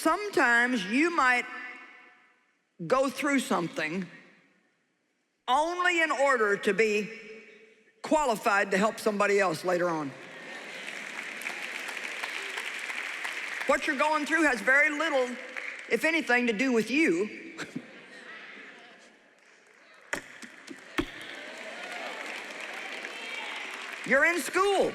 sometimes you might go through something only in order to be qualified to help somebody else later on. What you're going through has very little, if anything, to do with you. You're in school.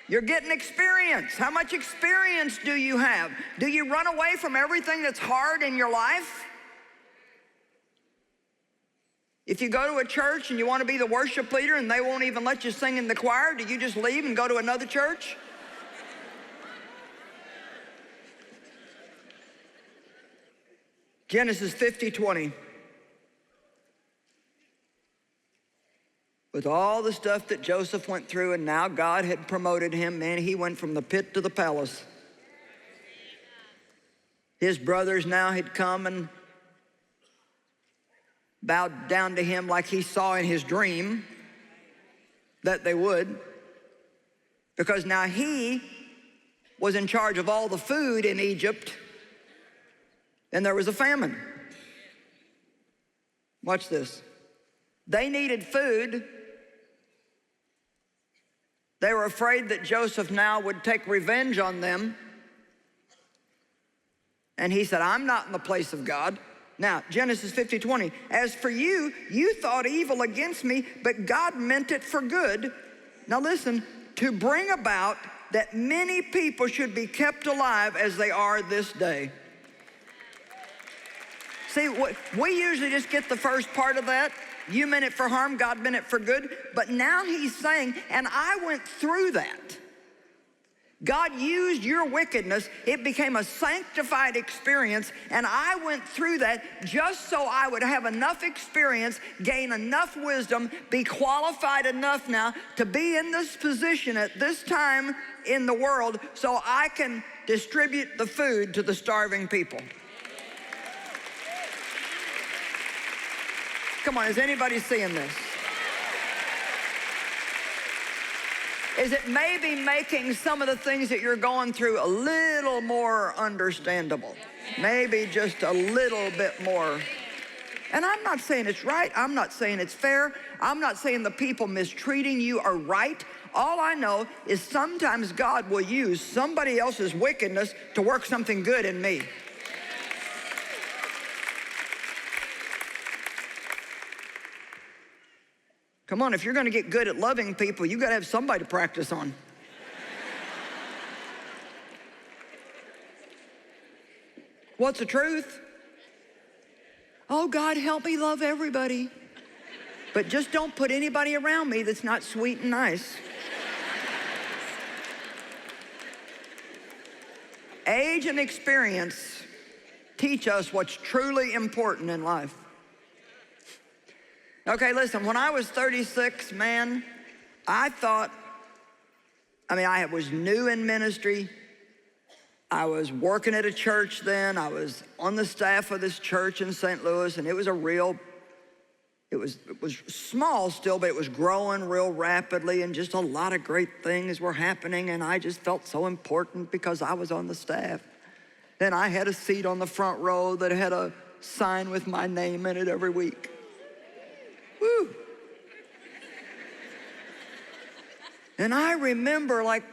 You're getting experience. How much experience do you have? Do you run away from everything that's hard in your life? If you go to a church and you want to be the worship leader and they won't even let you sing in the choir, do you just leave and go to another church? Genesis 50:20. With all the stuff that Joseph went through, and now God had promoted him, man, he went from the pit to the palace. His brothers now had come and bowed down to him like he saw in his dream that they would, because now he was in charge of all the food in Egypt, and there was a famine. Watch this. They needed food. They were afraid that Joseph now would take revenge on them. And he said, I'm not in the place of God. Now, Genesis 50:20, as for you, you thought evil against me, but God meant it for good. Now listen, to bring about that many people should be kept alive as they are this day. See, we usually just get the first part of that. You meant it for harm, God meant it for good. But now he's saying, and I went through that. God used your wickedness. It became a sanctified experience, and I went through that just so I would have enough experience, gain enough wisdom, be qualified enough now to be in this position at this time in the world so I can distribute the food to the starving people. Come on, is anybody seeing this? Is it maybe making some of the things that you're going through a little more understandable? Maybe just a little bit more. And I'm not saying it's right. I'm not saying it's fair. I'm not saying the people mistreating you are right. All I know is sometimes God will use somebody else's wickedness to work something good in me. Come on, if you're going to get good at loving people, you got to have somebody to practice on. What's the truth? Oh, God, help me love everybody. But just don't put anybody around me that's not sweet and nice. Age and experience teach us what's truly important in life. Okay, listen, when I was 36, man, I was new in ministry. I was working at a church then. I was on the staff of this church in St. Louis, and it was small still, but it was growing real rapidly, and just a lot of great things were happening, and I just felt so important because I was on the staff. Then I had a seat on the front row that had a sign with my name in it every week. Woo. And I remember, like,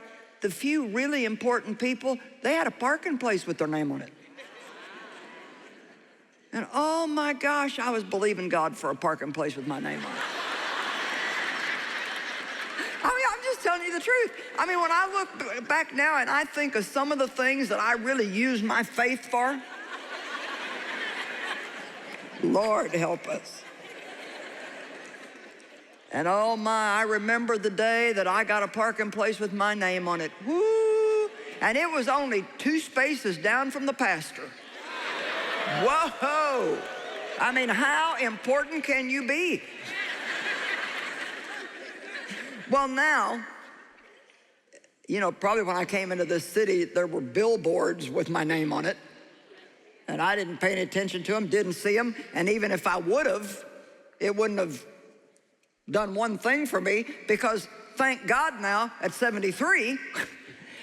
the few really important people, they had a parking place with their name on it. And oh my gosh, I was believing God for a parking place with my name on it. I'm just telling you the truth. When I look back now and I think of some of the things that I really used my faith for, Lord help us. And oh my, I remember the day that I got a parking place with my name on it. Woo! And it was only 2 spaces down from the pastor. Whoa! How important can you be? Well, now, probably when I came into this city, there were billboards with my name on it. And I didn't pay any attention to them, didn't see them. And even if I would have, it wouldn't have done one thing for me, because thank God now at 73,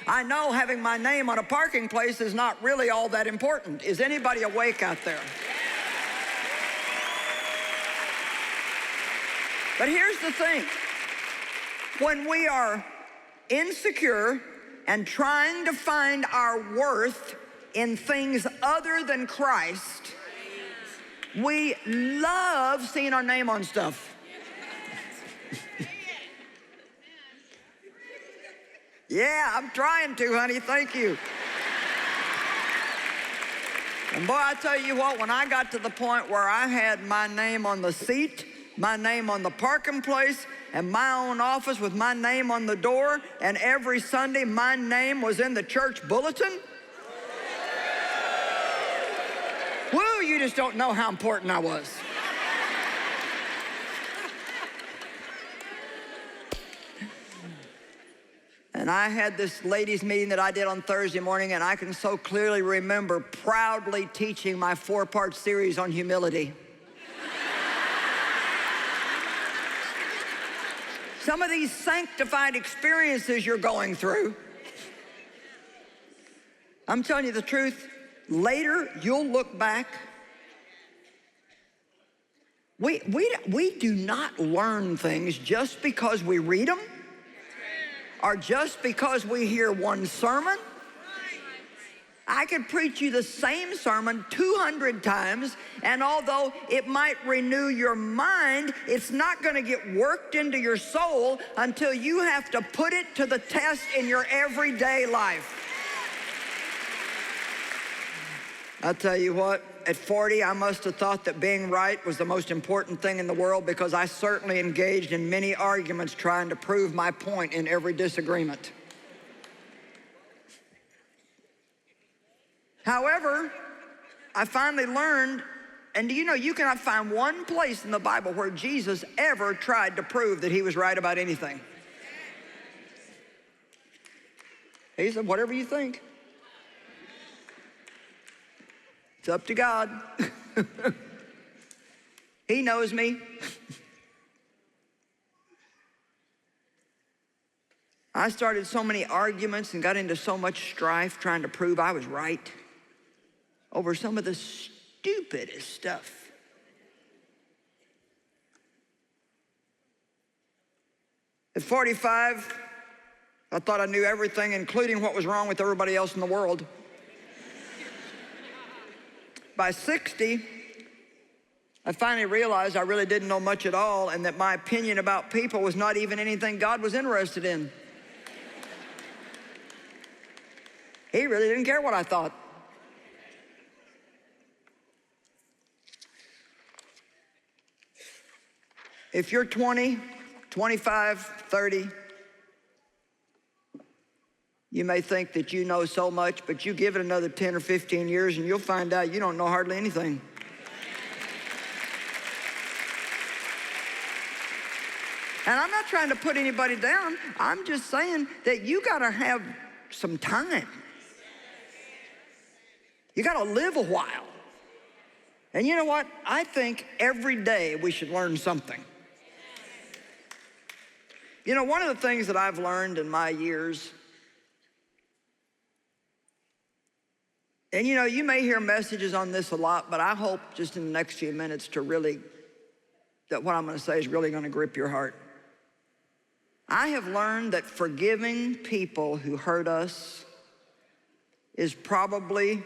I know having my name on a parking place is not really all that important. Is anybody awake out there? But here's the thing. When we are insecure and trying to find our worth in things other than Christ, we love seeing our name on stuff. Yeah, I'm trying to, honey, thank you. And boy, I tell you what, when I got to the point where I had my name on the seat, my name on the parking place, and my own office with my name on the door, and every Sunday my name was in the church bulletin. Woo, you just don't know how important I was. And I had this ladies' meeting that I did on Thursday morning, and I can so clearly remember proudly teaching my 4-part series on humility. Some of these sanctified experiences you're going through, I'm telling you the truth, later you'll look back. We do not learn things just because we read them or just because we hear one sermon. I could preach you the same sermon 200 times, and although it might renew your mind, it's not going to get worked into your soul until you have to put it to the test in your everyday life. I'll tell you what, at 40, I must have thought that being right was the most important thing in the world, because I certainly engaged in many arguments trying to prove my point in every disagreement. However, I finally learned, and do you know, you cannot find one place in the Bible where Jesus ever tried to prove that he was right about anything. He said, whatever you think. It's up to God. He knows me. I started so many arguments and got into so much strife trying to prove I was right over some of the stupidest stuff. At 45, I thought I knew everything, including what was wrong with everybody else in the world. By 60, I finally realized I really didn't know much at all, and that my opinion about people was not even anything God was interested in. He really didn't care what I thought. If you're 20, 25, 30, you may think that you know so much, but you give it another 10 or 15 years and you'll find out you don't know hardly anything. And I'm not trying to put anybody down. I'm just saying that you gotta have some time. You gotta live a while. And you know what? I think every day we should learn something. You know, one of the things that I've learned in my years, and you know, you may hear messages on this a lot, but I hope just in the next few minutes that what I'm gonna say is really gonna grip your heart. I have learned that forgiving people who hurt us is probably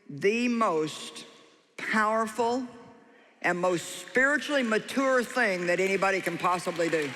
the most powerful and most spiritually mature thing that anybody can possibly do.